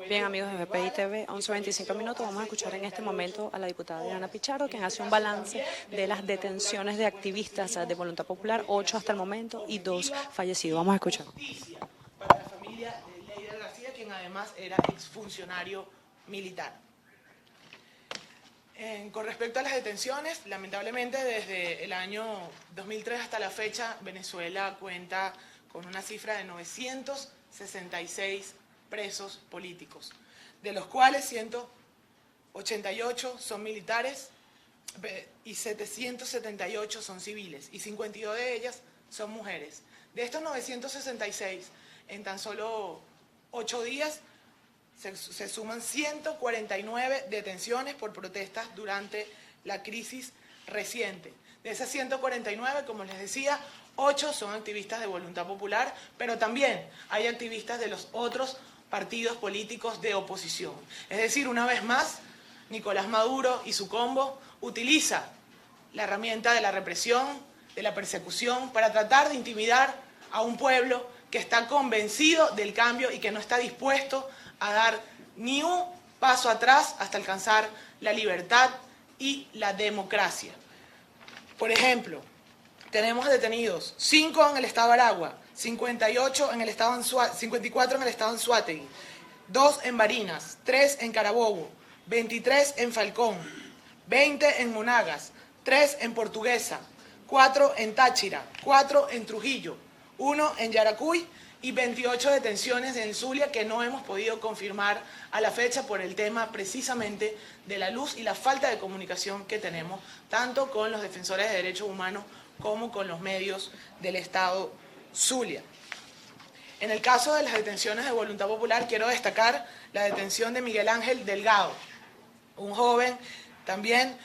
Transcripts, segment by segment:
Bien, amigos de BPI TV, 11:25 minutos. Vamos a escuchar en este momento a la diputada Diana Pichardo, quien hace un balance de las detenciones de activistas de Voluntad Popular, 8 hasta el momento y 2 fallecidos. Vamos a escuchar. Para la familia de Leider García, quien además era exfuncionario militar. Con respecto a las detenciones, lamentablemente desde el año 2003 hasta la fecha, Venezuela cuenta con una cifra de 966 presos políticos, de los cuales 188 son militares y 778 son civiles, y 52 de ellas son mujeres. De estos 966, en tan solo 8 días, se suman 149 detenciones por protestas durante la crisis reciente. De esas 149, como les decía, 8 son activistas de Voluntad Popular, pero también hay activistas de los otros partidos políticos de oposición. Es decir, una vez más, Nicolás Maduro y su combo utiliza la herramienta de la represión, de la persecución, para tratar de intimidar a un pueblo que está convencido del cambio y que no está dispuesto a dar ni un paso atrás hasta alcanzar la libertad y la democracia. Por ejemplo, tenemos detenidos 5 en el estado Aragua, 54 en el estado Anzoátegui, 2 en Barinas, 3 en Carabobo, 23 en Falcón, 20 en Monagas, 3 en Portuguesa, 4 en Táchira, 4 en Trujillo, 1 en Yaracuy y 28 detenciones en Zulia que no hemos podido confirmar a la fecha por el tema precisamente de la luz y la falta de comunicación que tenemos tanto con los defensores de derechos humanos como con los medios del Estado Zulia. En el caso de las detenciones de Voluntad Popular, quiero destacar la detención de Miguel Ángel Delgado, un joven también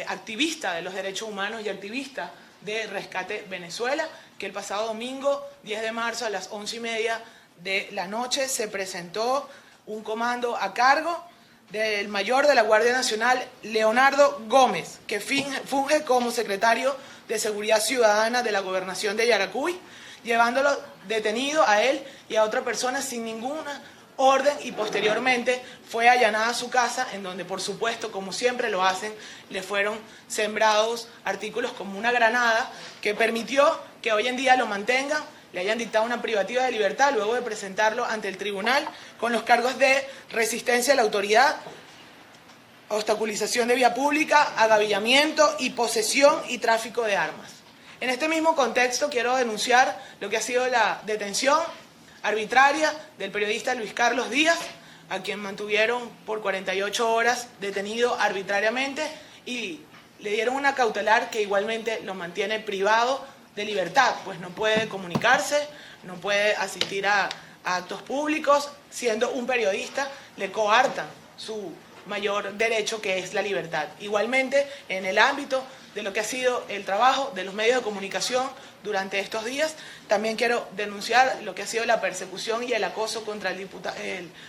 activista de los derechos humanos y activista de Rescate Venezuela, que el pasado domingo, 10 de marzo, a las 11:30 de la noche, se presentó un comando a cargo del mayor de la Guardia Nacional, Leonardo Gómez, que funge como secretario de Seguridad Ciudadana de la Gobernación de Yaracuy, llevándolo detenido a él y a otra persona sin ninguna orden, y posteriormente fue allanada su casa, en donde, por supuesto, como siempre lo hacen, le fueron sembrados artículos como una granada que permitió que hoy en día lo mantengan, le hayan dictado una privativa de libertad luego de presentarlo ante el tribunal con los cargos de resistencia a la autoridad, obstaculización de vía pública, agavillamiento y posesión y tráfico de armas. En este mismo contexto quiero denunciar lo que ha sido la detención arbitraria del periodista Luis Carlos Díaz, a quien mantuvieron por 48 horas detenido arbitrariamente y le dieron una cautelar que igualmente lo mantiene privado de libertad, pues no puede comunicarse, no puede asistir a actos públicos. Siendo un periodista, le coartan su mayor derecho, que es la libertad. Igualmente, en el ámbito de lo que ha sido el trabajo de los medios de comunicación durante estos días, también quiero denunciar lo que ha sido la persecución y el acoso contra el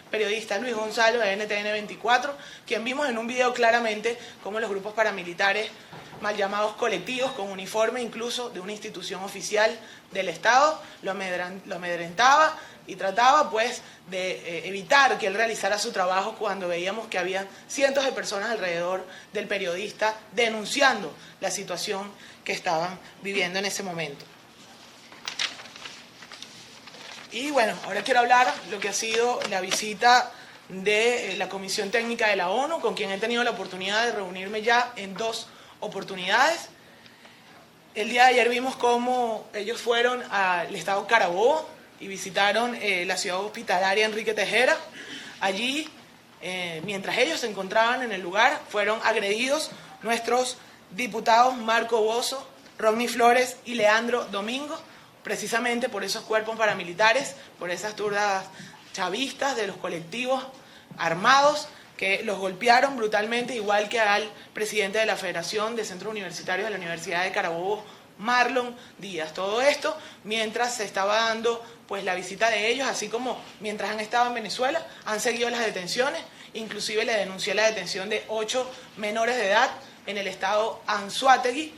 periodista Luis Gonzalo de NTN 24, quien vimos en un video claramente cómo los grupos paramilitares, mal llamados colectivos, con uniforme incluso de una institución oficial del Estado, lo amedrentaba y trataba pues de evitar que él realizara su trabajo, cuando veíamos que había cientos de personas alrededor del periodista denunciando la situación que estaban viviendo en ese momento. Y bueno, ahora quiero hablar de lo que ha sido la visita de la Comisión Técnica de la ONU, con quien he tenido la oportunidad de reunirme ya en 2 oportunidades. El día de ayer vimos cómo ellos fueron al estado Carabobo y visitaron la ciudad hospitalaria Enrique Tejera. Allí, mientras ellos se encontraban en el lugar, fueron agredidos nuestros diputados Marco Bozo, Rodney Flores y Leandro Domingo, precisamente por esos cuerpos paramilitares, por esas turdas chavistas de los colectivos armados que los golpearon brutalmente, igual que al presidente de la Federación de Centros Universitarios de la Universidad de Carabobo, Marlon Díaz. Todo esto mientras se estaba dando pues la visita de ellos, así como mientras han estado en Venezuela, han seguido las detenciones. Inclusive le denuncié la detención de 8 menores de edad en el estado Anzoátegui,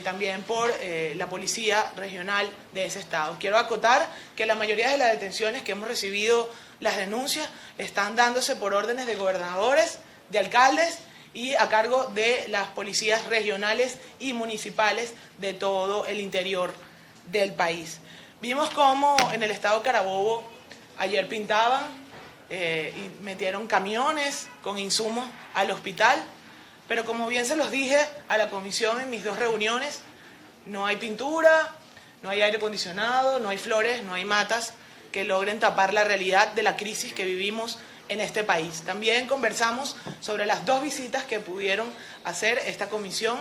también por la policía regional de ese estado. Quiero acotar que la mayoría de las detenciones que hemos recibido, las denuncias, están dándose por órdenes de gobernadores, de alcaldes y a cargo de las policías regionales y municipales de todo el interior del país. Vimos cómo en el estado Carabobo ayer pintaban y metieron camiones con insumos al hospital, pero como bien se los dije a la comisión en mis 2 reuniones, no hay pintura, no hay aire acondicionado, no hay flores, no hay matas que logren tapar la realidad de la crisis que vivimos en este país. También conversamos sobre las 2 visitas que pudieron hacer esta comisión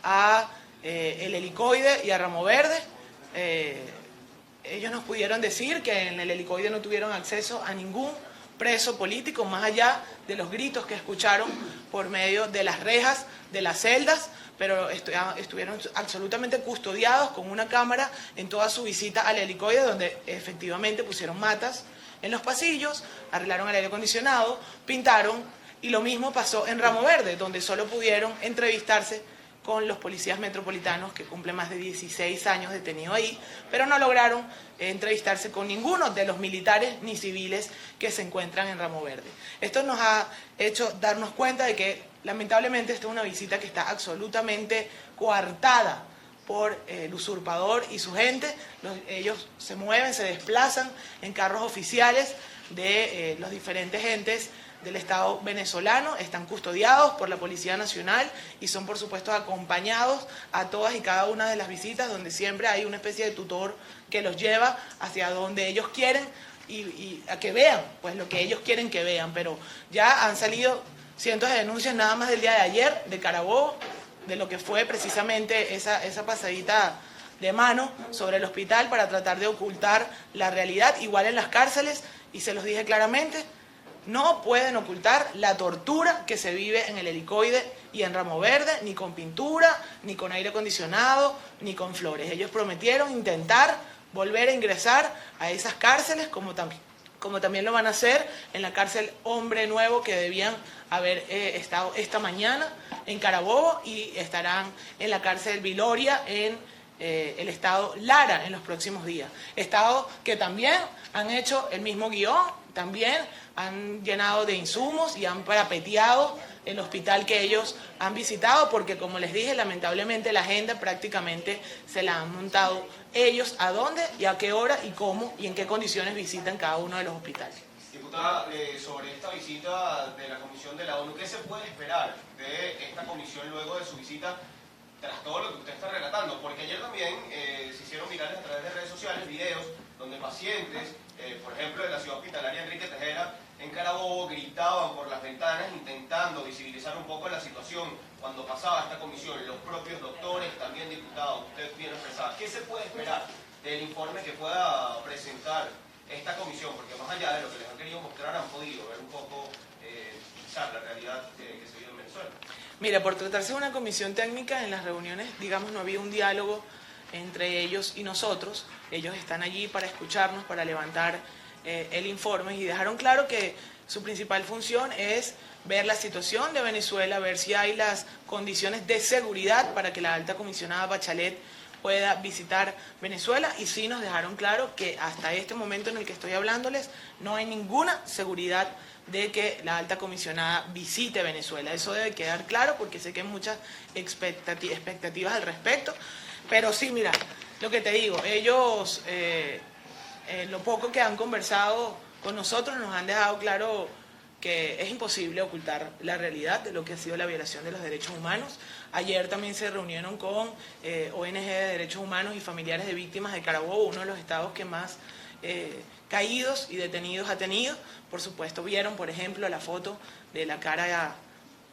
a el Helicoide y a Ramo Verde. Ellos nos pudieron decir que en el Helicoide no tuvieron acceso a ningún preso político, más allá de los gritos que escucharon por medio de las rejas, de las celdas, pero estuvieron absolutamente custodiados con una cámara en toda su visita al Helicoide, donde efectivamente pusieron matas en los pasillos, arreglaron el aire acondicionado, pintaron, y lo mismo pasó en Ramo Verde, donde solo pudieron entrevistarse con los policías metropolitanos que cumplen más de 16 años detenidos ahí, pero no lograron entrevistarse con ninguno de los militares ni civiles que se encuentran en Ramo Verde. Esto nos ha hecho darnos cuenta de que lamentablemente esta es una visita que está absolutamente coartada por el usurpador y su gente. Ellos se mueven, se desplazan en carros oficiales de los diferentes entes del Estado venezolano, están custodiados por la Policía Nacional y son por supuesto acompañados a todas y cada una de las visitas, donde siempre hay una especie de tutor que los lleva hacia donde ellos quieren y a que vean pues lo que ellos quieren que vean. Pero ya han salido cientos de denuncias nada más del día de ayer de Carabobo, de lo que fue precisamente esa pasadita de mano sobre el hospital para tratar de ocultar la realidad. Igual en las cárceles, y se los dije claramente, no pueden ocultar la tortura que se vive en el Helicoide y en Ramo Verde, ni con pintura, ni con aire acondicionado, ni con flores. Ellos prometieron intentar volver a ingresar a esas cárceles, como también lo van a hacer en la cárcel Hombre Nuevo, que debían haber estado esta mañana en Carabobo, y estarán en la cárcel Viloria en el estado Lara en los próximos días. Estado que también han hecho el mismo guión, también han llenado de insumos y han parapeteado el hospital que ellos han visitado, porque como les dije, lamentablemente la agenda prácticamente se la han montado ellos, a dónde y a qué hora y cómo y en qué condiciones visitan cada uno de los hospitales. Diputada, sobre esta visita de la Comisión de la ONU, ¿qué se puede esperar de esta comisión luego de su visita, tras todo lo que usted está relatando? Porque ayer también se hicieron virales a través de redes sociales videos donde pacientes, por ejemplo, de la ciudad hospitalaria Enrique Tejera, en Carabobo, gritaban por las ventanas intentando visibilizar un poco la situación cuando pasaba esta comisión. Los propios doctores, también diputados, usted bien expresaba. ¿Qué se puede esperar del informe que pueda presentar esta comisión? Porque más allá de lo que les han querido mostrar, han podido ver un poco quizás la realidad que se vive en Venezuela. Mira, por tratarse de una comisión técnica, en las reuniones, digamos, no había un diálogo entre ellos y nosotros. Ellos están allí para escucharnos, para levantar el informe, y dejaron claro que su principal función es ver la situación de Venezuela, ver si hay las condiciones de seguridad para que la alta comisionada Bachelet pueda visitar Venezuela, y sí nos dejaron claro que hasta este momento en el que estoy hablándoles no hay ninguna seguridad de que la alta comisionada visite Venezuela. Eso debe quedar claro, porque sé que hay muchas expectativas al respecto. Pero sí, mira, lo que te digo, ellos, lo poco que han conversado con nosotros, nos han dejado claro que es imposible ocultar la realidad de lo que ha sido la violación de los derechos humanos. Ayer también se reunieron con ONG de derechos humanos y familiares de víctimas de Carabobo, uno de los estados que más caídos y detenidos ha tenido. Por supuesto, vieron, por ejemplo, la foto de la cara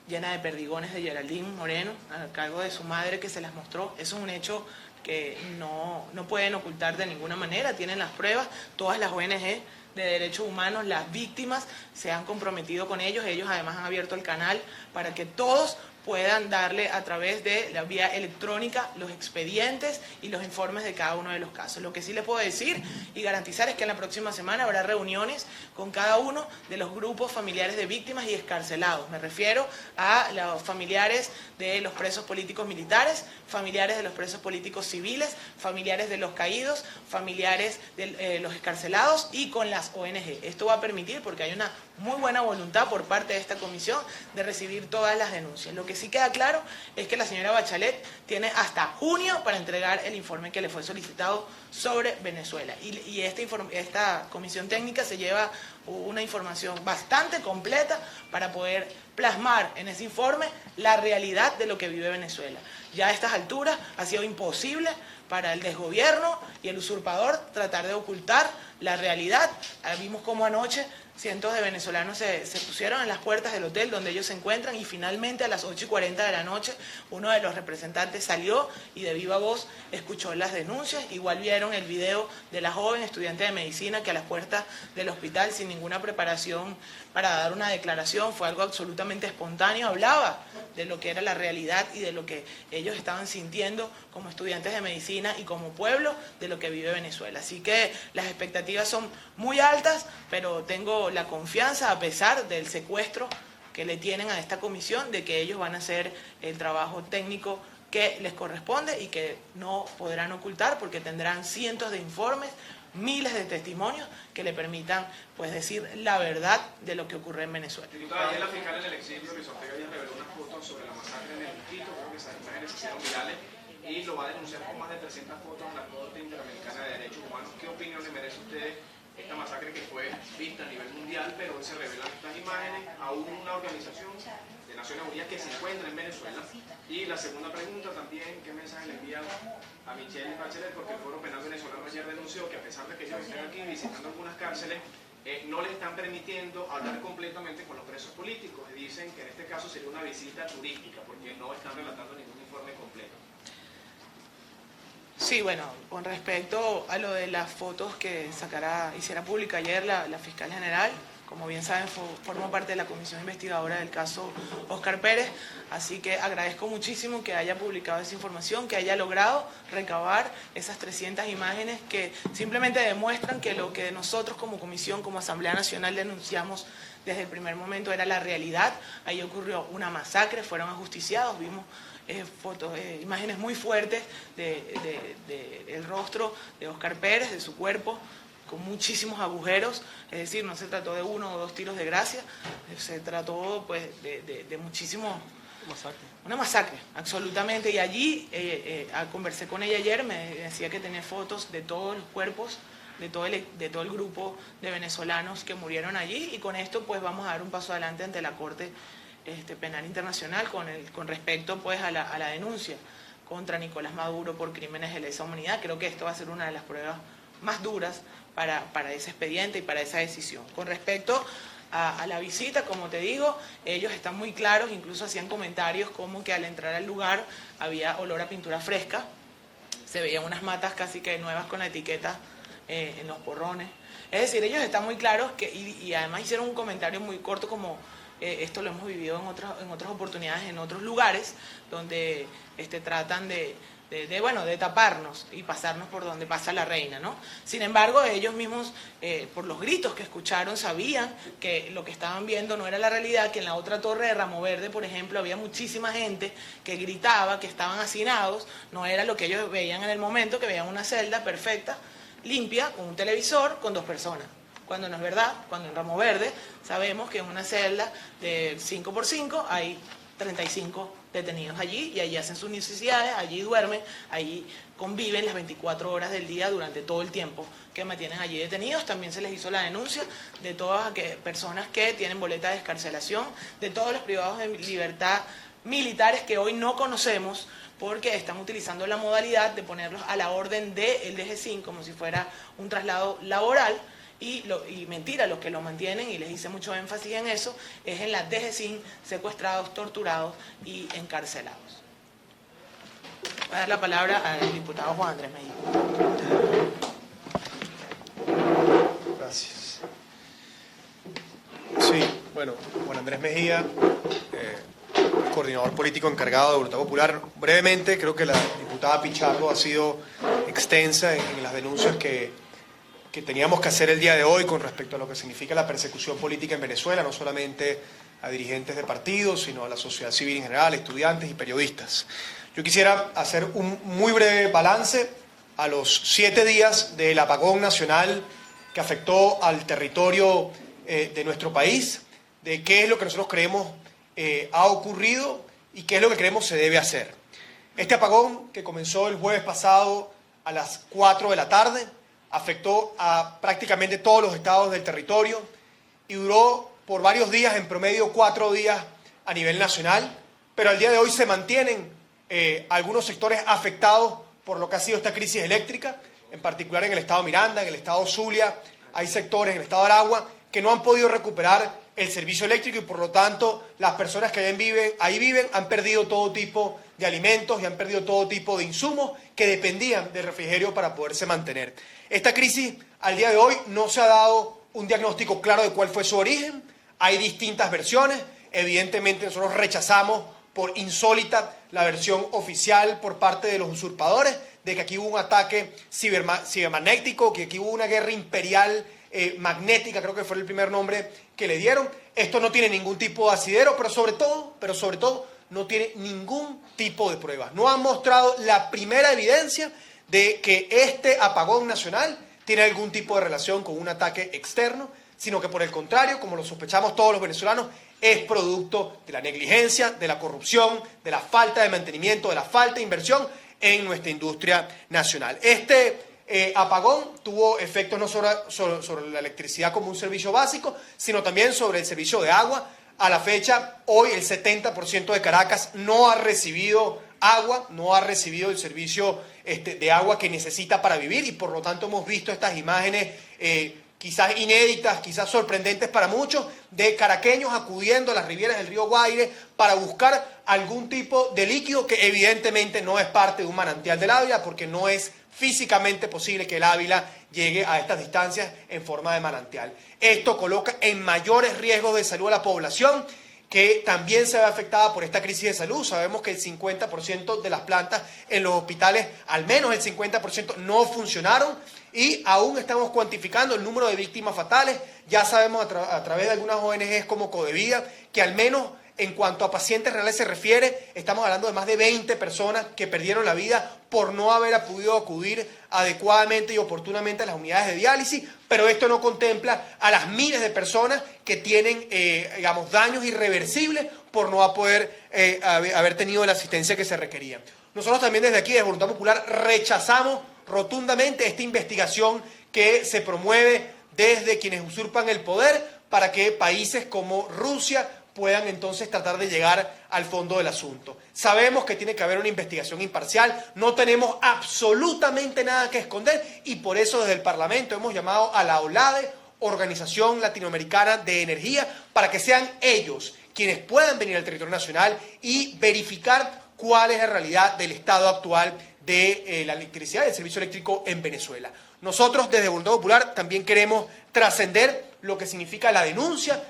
llena de perdigones de Geraldine Moreno, a cargo de su madre, que se las mostró. Eso es un hecho que no pueden ocultar de ninguna manera, tienen las pruebas. Todas las ONG de derechos humanos, las víctimas, se han comprometido con ellos. Ellos además han abierto el canal para que todos puedan darle a través de la vía electrónica los expedientes y los informes de cada uno de los casos. Lo que sí les puedo decir y garantizar es que en la próxima semana habrá reuniones con cada uno de los grupos familiares de víctimas y excarcelados. Me refiero a los familiares de los presos políticos militares, familiares de los presos políticos civiles, familiares de los caídos, familiares de los excarcelados y con las ONG. Esto va a permitir, porque hay una muy buena voluntad por parte de esta comisión de recibir todas las denuncias. Lo que sí queda claro es que la señora Bachelet tiene hasta junio para entregar el informe que le fue solicitado sobre Venezuela. Y esta comisión técnica se lleva una información bastante completa para poder plasmar en ese informe la realidad de lo que vive Venezuela. Ya a estas alturas ha sido imposible para el desgobierno y el usurpador tratar de ocultar la realidad. Vimos cómo anoche cientos de venezolanos se pusieron en las puertas del hotel donde ellos se encuentran y finalmente a las 8:40 de la noche uno de los representantes salió y de viva voz escuchó las denuncias. Igual vieron el video de la joven estudiante de medicina que a las puertas del hospital, sin ninguna preparación para dar una declaración, fue algo absolutamente espontáneo, hablaba de lo que era la realidad y de lo que ellos estaban sintiendo como estudiantes de medicina y como pueblo de lo que vive Venezuela. Así que las expectativas son muy altas, pero tengo la confianza, a pesar del secuestro que le tienen a esta comisión, de que ellos van a hacer el trabajo técnico que les corresponde y que no podrán ocultar, porque tendrán cientos de informes, miles de testimonios que le permitan pues decir la verdad de lo que ocurre en Venezuela. Diputada, ayer la fiscal en el exilio, Luis Ortega, ya reveló unas fotos sobre la masacre en el distrito. Creo que esas imágenes se hicieron virales y lo va a denunciar con más de 300 fotos en la Corte Interamericana de Derechos Humanos. ¿Qué opinión le merece a usted esta masacre que fue vista a nivel mundial, pero hoy se revelan estas imágenes a una organización de Naciones Unidas que se encuentra en Venezuela? Y la segunda pregunta también, ¿qué mensaje le envían a Michelle Bachelet? Porque el Foro Penal Venezolano ayer denunció que a pesar de que ellos estén aquí visitando algunas cárceles, no le están permitiendo hablar completamente con los presos políticos. Y dicen que en este caso sería una visita turística, porque no están relatando ningún informe completo. Sí, bueno, con respecto a lo de las fotos que hiciera pública ayer la fiscal general, como bien saben, formo parte de la comisión investigadora del caso Óscar Pérez, así que agradezco muchísimo que haya publicado esa información, que haya logrado recabar esas 300 imágenes que simplemente demuestran que lo que nosotros como comisión, como Asamblea Nacional denunciamos desde el primer momento era la realidad. Ahí ocurrió una masacre, fueron ajusticiados, vimos imágenes muy fuertes del rostro de Óscar Pérez, de su cuerpo, con muchísimos agujeros, es decir, no se trató de 1 o 2 tiros de gracia, se trató pues de muchísimo... Una masacre, absolutamente. Y allí, conversé con ella ayer, me decía que tenía fotos de todos los cuerpos, de todo el grupo de venezolanos que murieron allí, y con esto pues vamos a dar un paso adelante ante la Corte Penal Internacional con respecto pues a la denuncia contra Nicolás Maduro por crímenes de lesa humanidad. Creo que esto va a ser una de las pruebas más duras para ese expediente y para esa decisión. Con respecto a la visita, como te digo, ellos están muy claros, incluso hacían comentarios como que al entrar al lugar había olor a pintura fresca, se veían unas matas casi que nuevas con la etiqueta en los porrones. Es decir, ellos están muy claros y además hicieron un comentario muy corto como esto lo hemos vivido en otras oportunidades, en otros lugares, donde tratan de taparnos y pasarnos por donde pasa la reina, ¿no? Sin embargo, ellos mismos, por los gritos que escucharon, sabían que lo que estaban viendo no era la realidad, que en la otra torre de Ramo Verde, por ejemplo, había muchísima gente que gritaba, que estaban hacinados, no era lo que ellos veían en el momento, que veían una celda perfecta, limpia, con un televisor, con 2 personas. Cuando no es verdad, cuando en Ramo Verde sabemos que en una celda de 5x5 hay 35 detenidos allí, y allí hacen sus necesidades, allí duermen, allí conviven las 24 horas del día durante todo el tiempo que mantienen allí detenidos. También se les hizo la denuncia de todas aquellas personas que tienen boleta de excarcelación, de todos los privados de libertad militares que hoy no conocemos porque están utilizando la modalidad de ponerlos a la orden del DGCIN como si fuera un traslado laboral. Y mentira, los que lo mantienen, y les hice mucho énfasis en eso, es en la DGCIN, secuestrados, torturados y encarcelados. Voy a dar la palabra al diputado Juan Andrés Mejía. Gracias. Sí, bueno, Juan Andrés Mejía, coordinador político encargado de Voluntad Popular. Brevemente, creo que la diputada Pichardo ha sido extensa en las denuncias que teníamos que hacer el día de hoy con respecto a lo que significa la persecución política en Venezuela, no solamente a dirigentes de partidos, sino a la sociedad civil en general, estudiantes y periodistas. Yo quisiera hacer un muy breve balance a los 7 días del apagón nacional que afectó al territorio de nuestro país, de qué es lo que nosotros creemos ha ocurrido y qué es lo que creemos se debe hacer. Este apagón, que comenzó el jueves pasado a las 4 de la tarde, afectó a prácticamente todos los estados del territorio y duró por varios días, en promedio 4 días a nivel nacional, pero al día de hoy se mantienen algunos sectores afectados por lo que ha sido esta crisis eléctrica, en particular en el estado Miranda, en el estado Zulia, hay sectores en el estado Aragua que no han podido recuperar el servicio eléctrico y por lo tanto las personas que ahí viven han perdido todo tipo de alimentos y han perdido todo tipo de insumos que dependían del refrigerio para poderse mantener. Esta crisis al día de hoy no se ha dado un diagnóstico claro de cuál fue su origen, hay distintas versiones, evidentemente nosotros rechazamos por insólita la versión oficial por parte de los usurpadores de que aquí hubo un ataque cibermagnético, que aquí hubo una guerra imperial magnética, creo que fue el primer nombre que le dieron. Esto no tiene ningún tipo de asidero, pero sobre todo no tiene ningún tipo de pruebas. No han mostrado la primera evidencia de que este apagón nacional tiene algún tipo de relación con un ataque externo, sino que por el contrario, como lo sospechamos todos los venezolanos, es producto de la negligencia, de la corrupción, de la falta de mantenimiento, de la falta de inversión en nuestra industria nacional. Este apagón tuvo efectos no sobre la electricidad como un servicio básico, sino también sobre el servicio de agua. A la fecha, hoy el 70% de Caracas no ha recibido agua, no ha recibido el servicio de agua que necesita para vivir y por lo tanto hemos visto estas imágenes quizás inéditas, quizás sorprendentes para muchos, de caraqueños acudiendo a las rivieras del río Guaire para buscar algún tipo de líquido que evidentemente no es parte de un manantial del Ávila porque no es físicamente posible que el Ávila llegue a estas distancias en forma de manantial. Esto coloca en mayores riesgos de salud a la población que también se ve afectada por esta crisis de salud. Sabemos que el 50% de las plantas en los hospitales, al menos el 50%, no funcionaron y aún estamos cuantificando el número de víctimas fatales. Ya sabemos a través de algunas ONGs como Codevida que al menos en cuanto a pacientes reales se refiere, estamos hablando de más de 20 personas que perdieron la vida por no haber podido acudir adecuadamente y oportunamente a las unidades de diálisis, pero esto no contempla a las miles de personas que tienen, daños irreversibles por no haber tenido la asistencia que se requería. Nosotros también desde aquí, desde Voluntad Popular, rechazamos rotundamente esta investigación que se promueve desde quienes usurpan el poder para que países como Rusia puedan entonces tratar de llegar al fondo del asunto. Sabemos que tiene que haber una investigación imparcial, no tenemos absolutamente nada que esconder y por eso desde el Parlamento hemos llamado a la OLADE, Organización Latinoamericana de Energía, para que sean ellos quienes puedan venir al territorio nacional y verificar cuál es la realidad del estado actual de la electricidad y del servicio eléctrico en Venezuela. Nosotros desde Voluntad Popular también queremos trascender lo que significa la denuncia,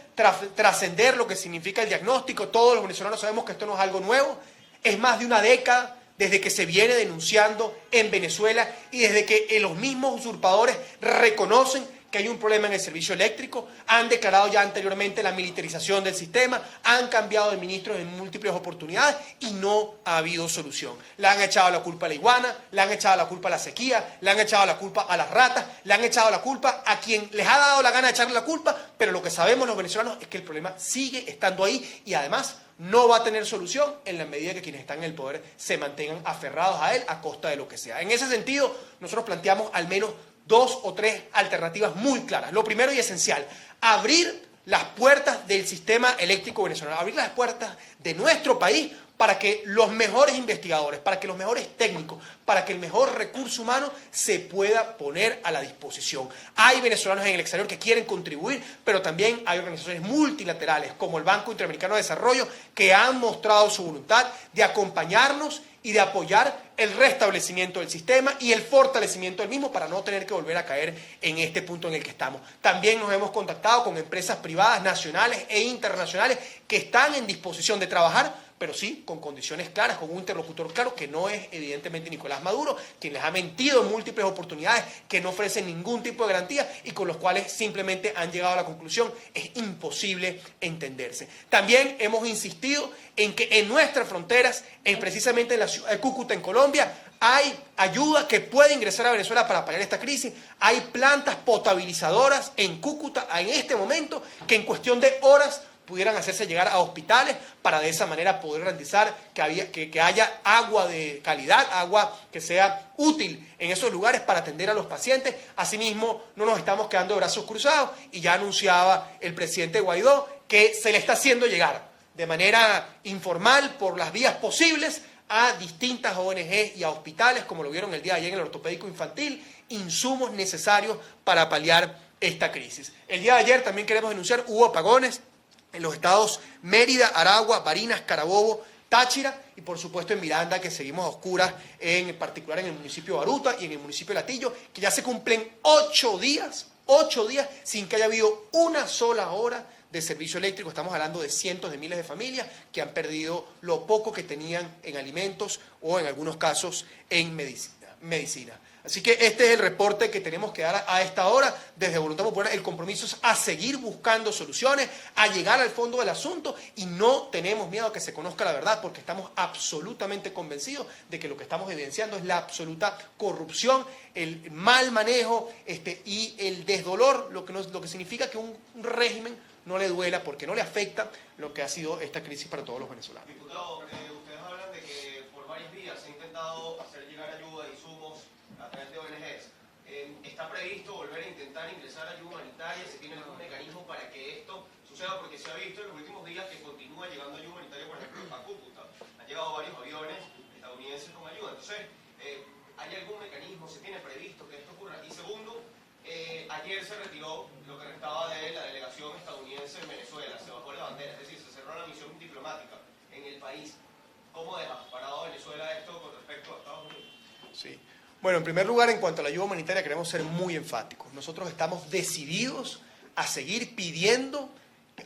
trascender lo que significa el diagnóstico. Todos los venezolanos sabemos que esto no es algo nuevo, es más de una década desde que se viene denunciando en Venezuela y desde que los mismos usurpadores reconocen que hay un problema en el servicio eléctrico, han declarado ya anteriormente la militarización del sistema, han cambiado de ministros en múltiples oportunidades y no ha habido solución. Le han echado la culpa a la iguana, le han echado la culpa a la sequía, le han echado la culpa a las ratas, le han echado la culpa a quien les ha dado la gana de echarle la culpa, pero lo que sabemos los venezolanos es que el problema sigue estando ahí y además no va a tener solución en la medida que quienes están en el poder se mantengan aferrados a él a costa de lo que sea. En ese sentido, nosotros planteamos al menos 2 o 3 alternativas muy claras. Lo primero y esencial, abrir las puertas del sistema eléctrico venezolano, abrir las puertas de nuestro país para que los mejores investigadores, para que los mejores técnicos, para que el mejor recurso humano se pueda poner a la disposición. Hay venezolanos en el exterior que quieren contribuir, pero también hay organizaciones multilaterales como el Banco Interamericano de Desarrollo que han mostrado su voluntad de acompañarnos y de apoyar el restablecimiento del sistema y el fortalecimiento del mismo para no tener que volver a caer en este punto en el que estamos. También nos hemos contactado con empresas privadas nacionales e internacionales que están en disposición de trabajar pero sí con condiciones claras, con un interlocutor claro, que no es evidentemente Nicolás Maduro, quien les ha mentido en múltiples oportunidades, que no ofrece ningún tipo de garantía y con los cuales simplemente han llegado a la conclusión, es imposible entenderse. También hemos insistido en que en nuestras fronteras, precisamente en la ciudad de Cúcuta, en Colombia, hay ayuda que puede ingresar a Venezuela para paliar esta crisis. Hay plantas potabilizadoras en Cúcuta en este momento que en cuestión de horas pudieran hacerse llegar a hospitales para de esa manera poder garantizar que haya agua de calidad, agua que sea útil en esos lugares para atender a los pacientes. Asimismo, no nos estamos quedando de brazos cruzados y ya anunciaba el presidente Guaidó que se le está haciendo llegar de manera informal por las vías posibles a distintas ONG y a hospitales, como lo vieron el día de ayer en el ortopédico infantil, insumos necesarios para paliar esta crisis. El día de ayer también queremos denunciar, hubo apagones en los estados Mérida, Aragua, Barinas, Carabobo, Táchira y por supuesto en Miranda, que seguimos a oscuras, en particular en el municipio de Baruta y en el municipio de Latillo, que ya se cumplen 8 días sin que haya habido una sola hora de servicio eléctrico. Estamos hablando de cientos de miles de familias que han perdido lo poco que tenían en alimentos o en algunos casos en medicina. Así que este es el reporte que tenemos que dar a esta hora desde Voluntad Popular. El compromiso es a seguir buscando soluciones, a llegar al fondo del asunto y no tenemos miedo a que se conozca la verdad porque estamos absolutamente convencidos de que lo que estamos evidenciando es la absoluta corrupción, el mal manejo y el desdolor, lo que significa que un régimen no le duela porque no le afecta lo que ha sido esta crisis para todos los venezolanos. Diputado, ustedes hablan de que por varios días se ha intentado hacer llegar ayuda, insumos a través de ONGs. ¿Está previsto volver a intentar ingresar ayuda humanitaria? ¿Se tiene algún mecanismo para que esto suceda? Porque se ha visto en los últimos días que continúa llegando ayuda humanitaria, por ejemplo, a Cúcuta. Han llegado varios aviones estadounidenses con ayuda. Entonces, ¿hay algún mecanismo? ¿Se tiene previsto que esto ocurra? Y segundo, ayer se retiró lo que restaba de la delegación estadounidense en Venezuela, se bajó la bandera, es decir, se cerró la misión diplomática en el país. ¿Cómo deja parado Venezuela esto con respecto a Estados Unidos? Sí. Bueno, en primer lugar, en cuanto a la ayuda humanitaria, queremos ser muy enfáticos. Nosotros estamos decididos a seguir pidiendo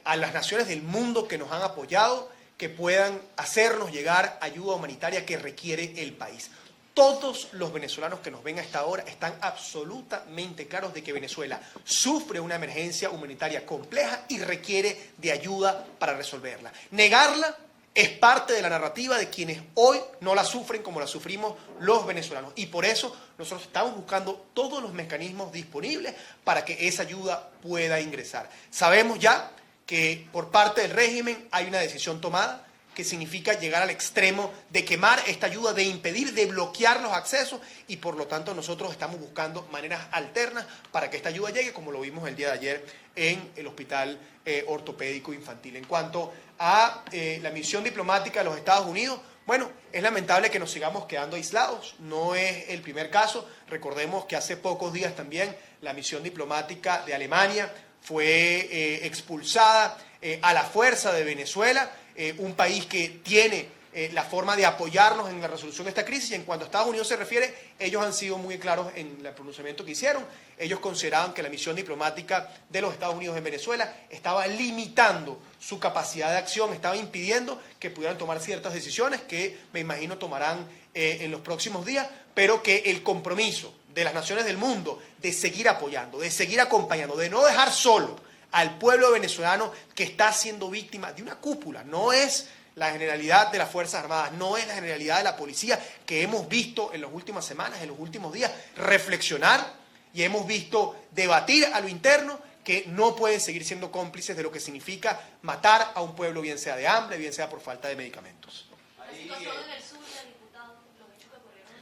a las naciones del mundo que nos han apoyado que puedan hacernos llegar ayuda humanitaria que requiere el país. Todos los venezolanos que nos ven a esta hora están absolutamente claros de que Venezuela sufre una emergencia humanitaria compleja y requiere de ayuda para resolverla. Negarla es parte de la narrativa de quienes hoy no la sufren como la sufrimos los venezolanos. Y por eso nosotros estamos buscando todos los mecanismos disponibles para que esa ayuda pueda ingresar. Sabemos ya que por parte del régimen hay una decisión tomada, que significa llegar al extremo de quemar esta ayuda, de impedir, de bloquear los accesos y por lo tanto nosotros estamos buscando maneras alternas para que esta ayuda llegue, como lo vimos el día de ayer en el Hospital Ortopédico Infantil. En cuanto a la misión diplomática de los Estados Unidos, bueno, es lamentable que nos sigamos quedando aislados, no es el primer caso. Recordemos que hace pocos días también la misión diplomática de Alemania fue expulsada a la fuerza de Venezuela, un país que tiene la forma de apoyarnos en la resolución de esta crisis, y en cuanto a Estados Unidos se refiere, ellos han sido muy claros en el pronunciamiento que hicieron. Ellos consideraban que la misión diplomática de los Estados Unidos en Venezuela estaba limitando su capacidad de acción, estaba impidiendo que pudieran tomar ciertas decisiones que me imagino tomarán en los próximos días, pero que el compromiso de las naciones del mundo de seguir apoyando, de seguir acompañando, de no dejar solo al pueblo venezolano que está siendo víctima de una cúpula. No es la generalidad de las Fuerzas Armadas, no es la generalidad de la policía, que hemos visto en las últimas semanas, en los últimos días, reflexionar y hemos visto debatir a lo interno que no pueden seguir siendo cómplices de lo que significa matar a un pueblo, bien sea de hambre, bien sea por falta de medicamentos.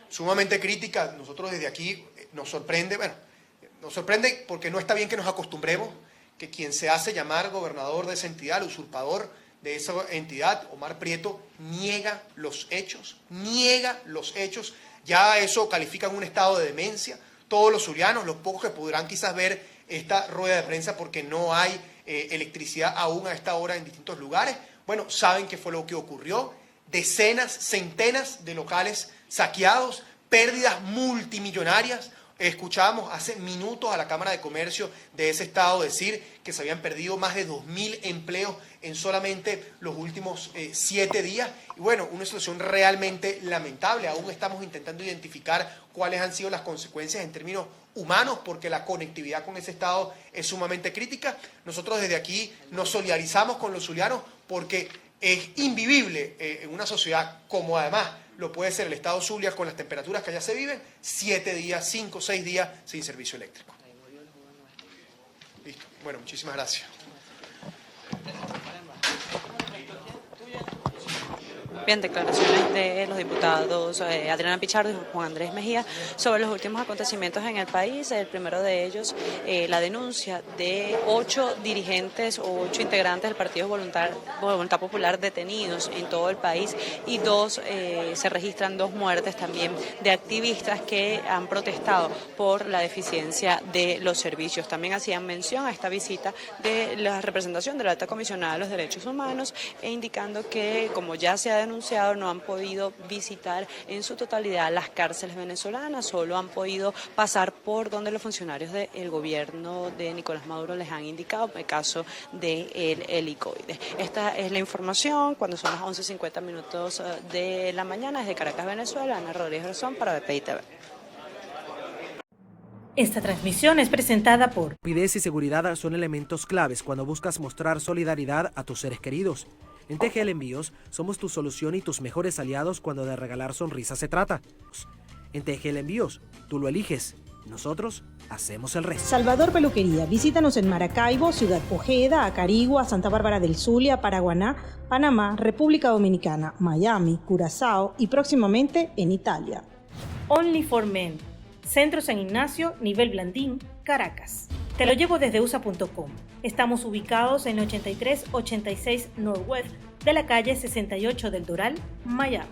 Sumamente crítica. Nosotros desde aquí nos sorprende porque no está bien que nos acostumbremos que quien se hace llamar gobernador de esa entidad, el usurpador de esa entidad, Omar Prieto, niega los hechos, ya eso califica en un estado de demencia. Todos los zulianos, los pocos que podrán quizás ver esta rueda de prensa porque no hay electricidad aún a esta hora en distintos lugares, bueno, saben qué fue lo que ocurrió, decenas, centenas de locales saqueados, pérdidas multimillonarias, Escuchábamos hace minutos a la Cámara de Comercio de ese estado decir que se habían perdido más de 2.000 empleos en solamente los últimos 7 días. Y bueno, una situación realmente lamentable. Aún estamos intentando identificar cuáles han sido las consecuencias en términos humanos, porque la conectividad con ese estado es sumamente crítica. Nosotros desde aquí nos solidarizamos con los zulianos porque es invivible en una sociedad como además lo puede ser el estado Zulia con las temperaturas que allá se viven, 7 días, 5, 6 días sin servicio eléctrico. Listo. Bueno, muchísimas gracias. Bien, declaraciones de los diputados Adriana Pichardo y Juan Andrés Mejía sobre los últimos acontecimientos en el país. El primero de ellos, la denuncia de 8 dirigentes o 8 integrantes del Partido Voluntad Popular detenidos en todo el país y se registran 2 muertes también de activistas que han protestado por la deficiencia de los servicios. También hacían mención a esta visita de la representación de la Alta Comisionada de los Derechos Humanos e indicando que, como ya se ha denunciado, no han podido visitar en su totalidad las cárceles venezolanas, solo han podido pasar por donde los funcionarios del gobierno de Nicolás Maduro les han indicado, en el caso del helicoide. Esta es la información cuando son las 11:50 de la mañana desde Caracas, Venezuela. Ana Rodríguez Garzón para BPI TV. Esta transmisión es presentada por Rapidez y seguridad son elementos claves cuando buscas mostrar solidaridad a tus seres queridos. En TGL Envíos somos tu solución y tus mejores aliados cuando de regalar sonrisas se trata. En TGL Envíos, tú lo eliges, nosotros hacemos el resto. Salvador Peluquería. Visítanos en Maracaibo, Ciudad Ojeda, Acarigua, Santa Bárbara del Zulia, Paraguaná, Panamá, República Dominicana, Miami, Curazao y próximamente en Italia. Only for Men. Centro San Ignacio, nivel Blandín, Caracas. Te lo llevo desde USA.com. Estamos ubicados en 8386 Northwest de la calle 68 del Doral, Miami.